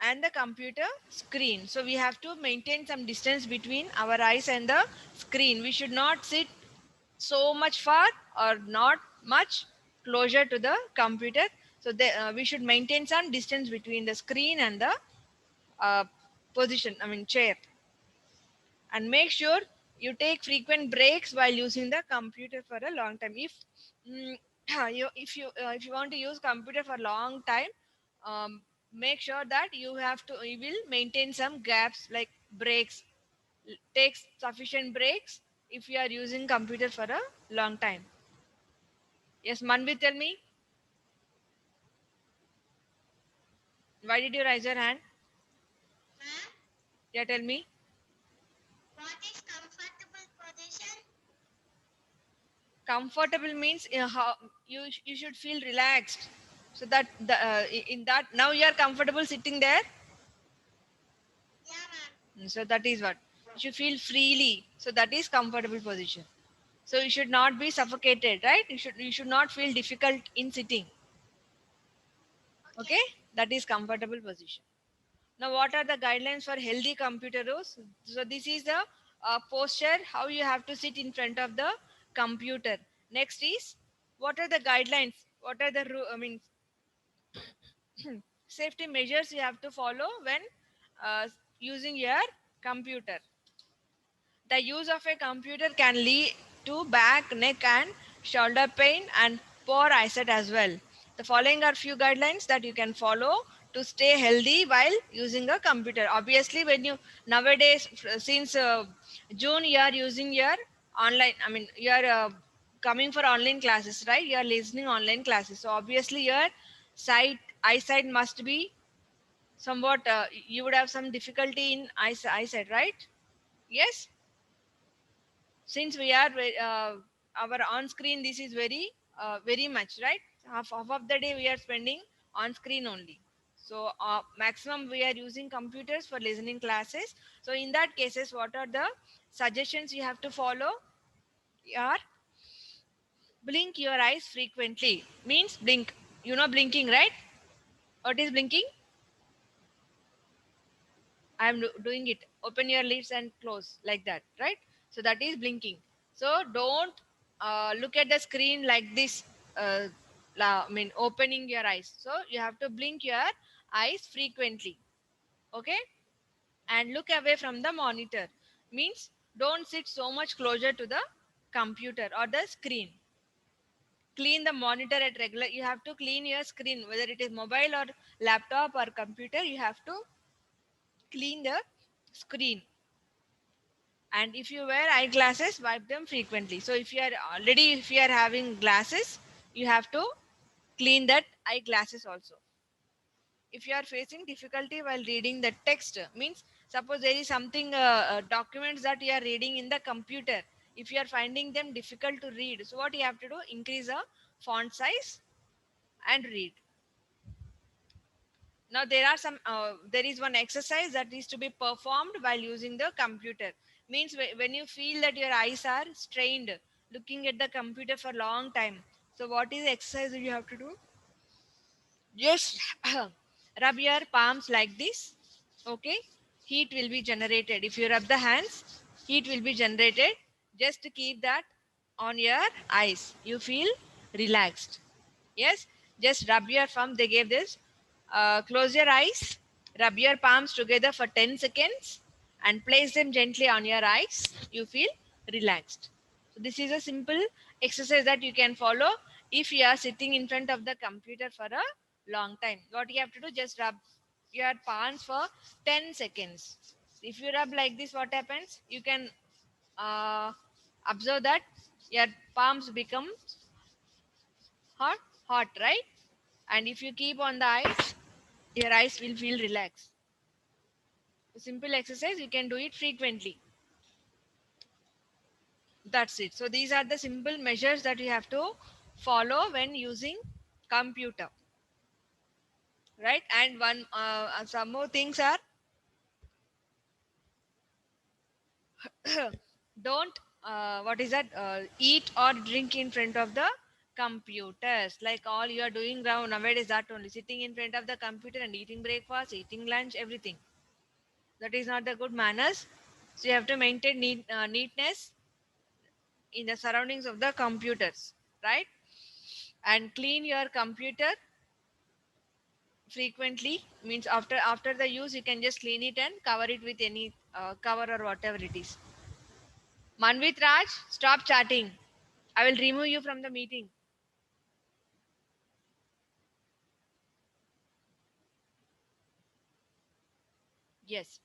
and the computer screen. So we have to maintain some distance between our eyes and the screen. We should not sit so much far or not much closer to the computer. So we should maintain some distance between the screen and the uh, position, I mean chair. And make sure you take frequent breaks while using the computer for a long time. If mm, if you want to use computer for long time, um, make sure that you will maintain some gaps like breaks. Take sufficient breaks if you are using computer for a long time. Yes, Manvi, tell me, why did you raise your hand? Ma'am, Yeah, tell me. what is comfortable position? Comfortable means how you should feel relaxed, so that in that now you are comfortable sitting there. Yeah, ma'am. So that is what you should feel freely, so that is comfortable position. So you should not be suffocated, right? You should not feel difficult in sitting. Okay. Okay, that is comfortable position. Now what are the guidelines for healthy computer use? So this is the posture, how you have to sit in front of the computer. Next is, what are the guidelines, what are the I mean safety measures you have to follow when using your computer. The use of a computer can lead to back, neck, and shoulder pain and poor eyesight as well. The following are few guidelines that you can follow to stay healthy while using a computer. Obviously, when you nowadays, since June, you are using your online, I mean, you are coming for online classes, right? You are listening online classes. So, obviously, your eyesight must be somewhat, you would have some difficulty in eyesight, right? Yes, since we are our on screen, this is very very much, right? Half of the day we are spending on screen only. So maximum we are using computers for listening classes. So in that cases, what are the suggestions you have to follow? Are blink your eyes frequently, means blink, blinking, right? What is blinking? I am doing it. Open your lids and close like that, right? So that is blinking. So don't look at the screen like this. I mean, opening your eyes. So you have to blink your eyes frequently. Okay, and look away from the monitor. Means don't sit so much closer to the computer or the screen. Clean the monitor at regular. You have to clean your screen, whether it is mobile or laptop or computer. You have to clean the screen. And if you wear eyeglasses, wipe them frequently. So if you are having glasses, you have to clean that eyeglasses also. If you are facing difficulty while reading the text, means suppose there is something documents that you are reading in the computer, if you are finding them difficult to read, so what you have to do, increase the font size and read. Now there is one exercise that is to be performed while using the computer. Means when you feel that your eyes are strained looking at the computer for long time, so what is the exercise that you have to do? Just rub your palms like this. Okay, heat will be generated. If you rub the hands, heat will be generated. Just to keep that on your eyes, you feel relaxed. Yes, just rub your palm. They gave this. Close your eyes, rub your palms together for 10 seconds, and place them gently on your eyes. You feel relaxed. So, this is a simple exercise that you can follow if you are sitting in front of the computer for a long time. What you have to do, just rub your palms for 10 seconds. If you rub like this, what happens? You can uh, observe that your palms become hot, hot, right? And if you keep on the eyes, your eyes will feel relaxed. A simple exercise, you can do it frequently. That's it. So these are the simple measures that you have to follow when using computer, right? And one some more things are, don't what is that, eat or drink in front of the computers. Like all you are doing now nowadays, that only sitting in front of the computer and eating breakfast, eating lunch, everything. That is not the good manners. So you have to maintain neatness in the surroundings of the computers, right? And clean your computer frequently. Means after the use, you can just clean it and cover it with any cover or whatever it is. Manvit Raj, stop chatting. I will remove you from the meeting. Yes,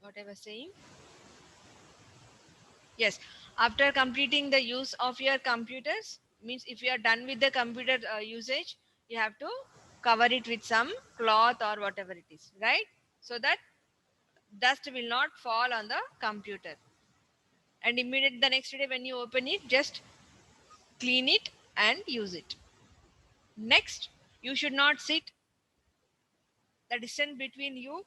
what I was saying. Yes, after completing the use of your computers, means if you are done with the computer usage, you have to cover it with some cloth or whatever it is, right? So that dust will not fall on the computer. And immediately the next day when you open it, just clean it and use it. Next, you should not sit the distance between you.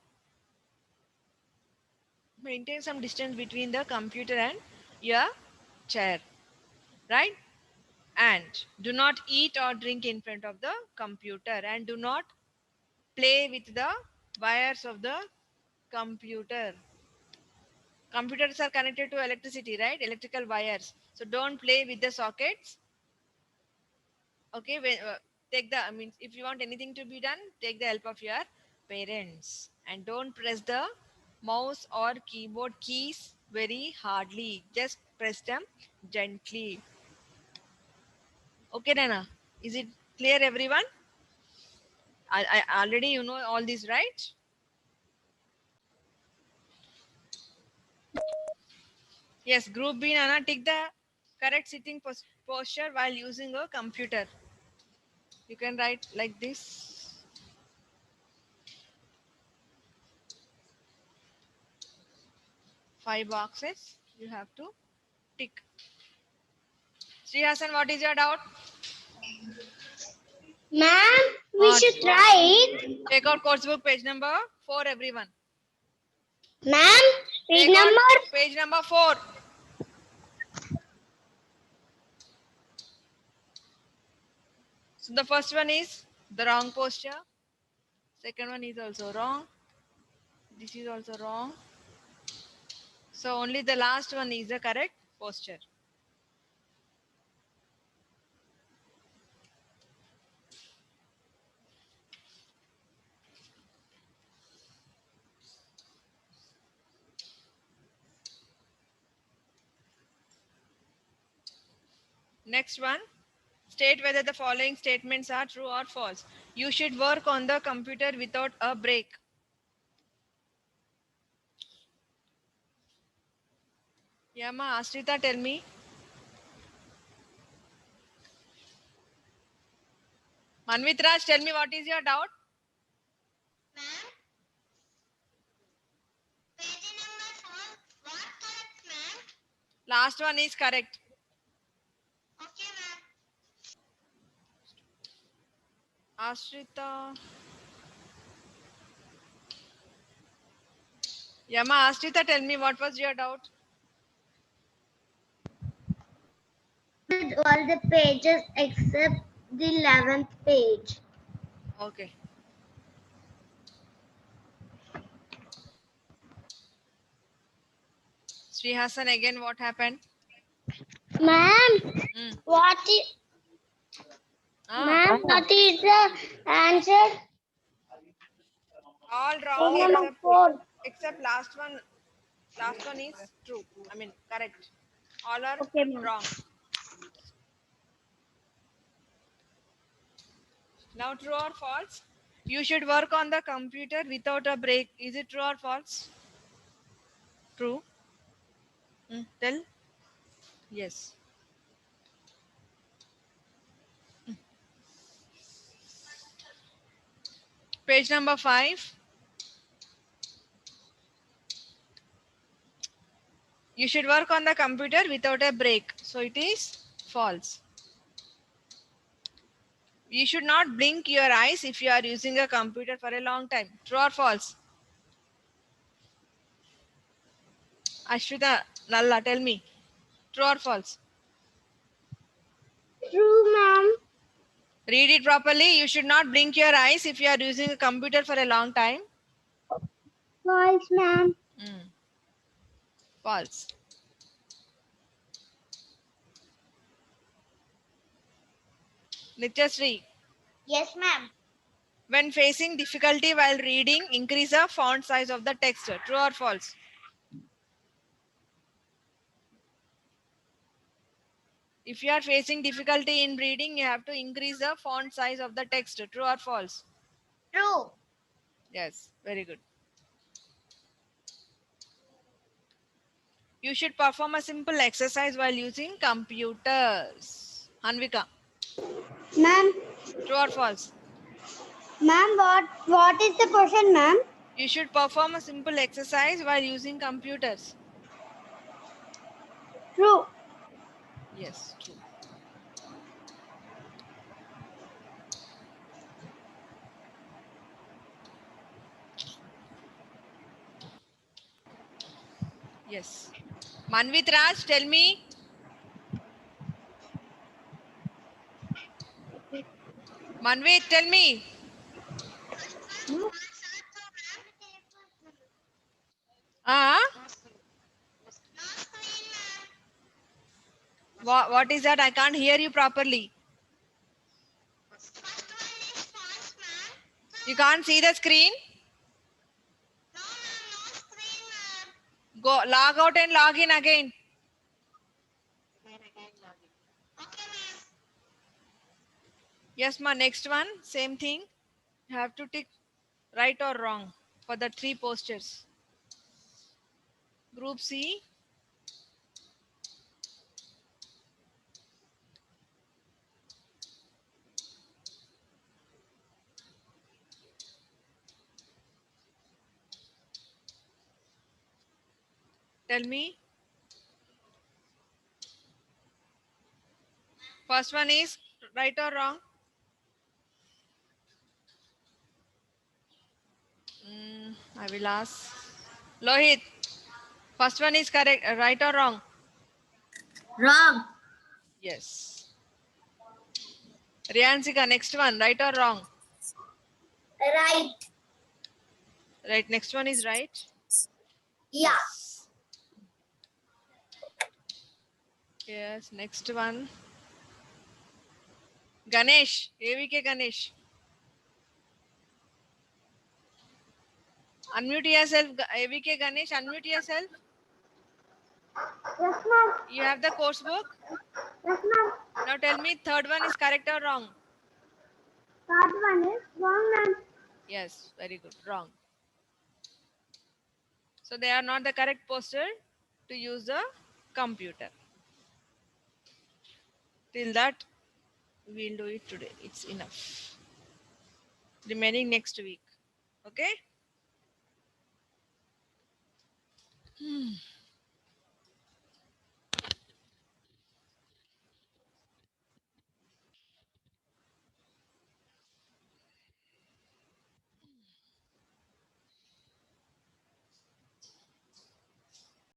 Maintain some distance between the computer and your chair, right? And do not eat or drink in front of the computer, and do not play with the wires of the computer. Computers are connected to electricity, right? Electrical wires. So don't play with the sockets. Okay, take the, I mean, if you want anything to be done, take the help of your parents, and don't press the mouse or keyboard keys very hardly. Just press them gently. Okay, Nana, is it clear, everyone? I already you know all this, right? Yes, group B, Nana, take the correct sitting posture while using a computer. You can write like this. Five boxes you have to tick. Sri Hassan, what is your doubt? Ma'am, we should try it. Take out course book page number 4, everyone. Ma'am, page Take out number. page number 4. So the first one is the wrong posture. Second one is also wrong. This is also wrong. So only the last one is the correct posture. Next one. State whether the following statements are true or false. You should work on the computer without a break. Yama, Ashrita, tell me. Manvit Raj, tell me what is your doubt? Ma'am, page number 4. What correct, ma'am? Last one is correct. Okay, ma'am. Ashrita. Yama, Ashrita, tell me what was your doubt? With all the pages except the 11th page. Okay. Sri Hassan, again, what happened? Ma'am, Mm. what is what is the answer? All Page wrong number 4. except last one. Last one is true. I mean correct. All are Okay, ma'am. wrong. Now true or false? You should work on the computer without a break. Is it true or false? True. Tell. Yes. Page number 5. You should work on the computer without a break. So it is false. You should not blink your eyes if you are using a computer for a long time. True or false? Ashrita, Nalla, tell me. True or false? True, Read it properly. You should not blink your eyes if you are using a computer for a long time. False, ma'am. Mm. False. Nityasri, Yes, ma'am. when facing difficulty while reading, increase the font size of the text. True or false? If you are facing difficulty in reading, you have to increase the font size of the text. True or false? True. Yes, very good. You should perform a simple exercise while using computers. Hanvika, Ma'am, true or false? ma'am, what is the question, ma'am? You should perform a simple exercise while using computers. True. Yes, true. Yes. Manvit Raj, tell me. Manvit, tell me. Ah, what is that? I can't hear you properly. You can't see the screen? Go log out and log in again. Yes, ma. Next one, same thing. You have to tick right or wrong for the three posters. Group C. Tell me. First one is right or wrong? I will ask. Lohit, first one is correct, right or wrong? Wrong. Yes. Riyansika, next one, right or wrong? Right. Right, next one is right. Yeah. Yes. Yes, next one. Ganesh, AVK Ganesh. Unmute yourself, AVK Ganesh, unmute yourself. Yes, ma'am. You have the course book. Yes, ma'am. Now tell me, third one is correct or wrong? Third one is wrong, ma'am. Yes, very good. Wrong. So they are not the correct poster to use the computer. Till that, we'll do it today. It's enough. Remaining next week. Okay?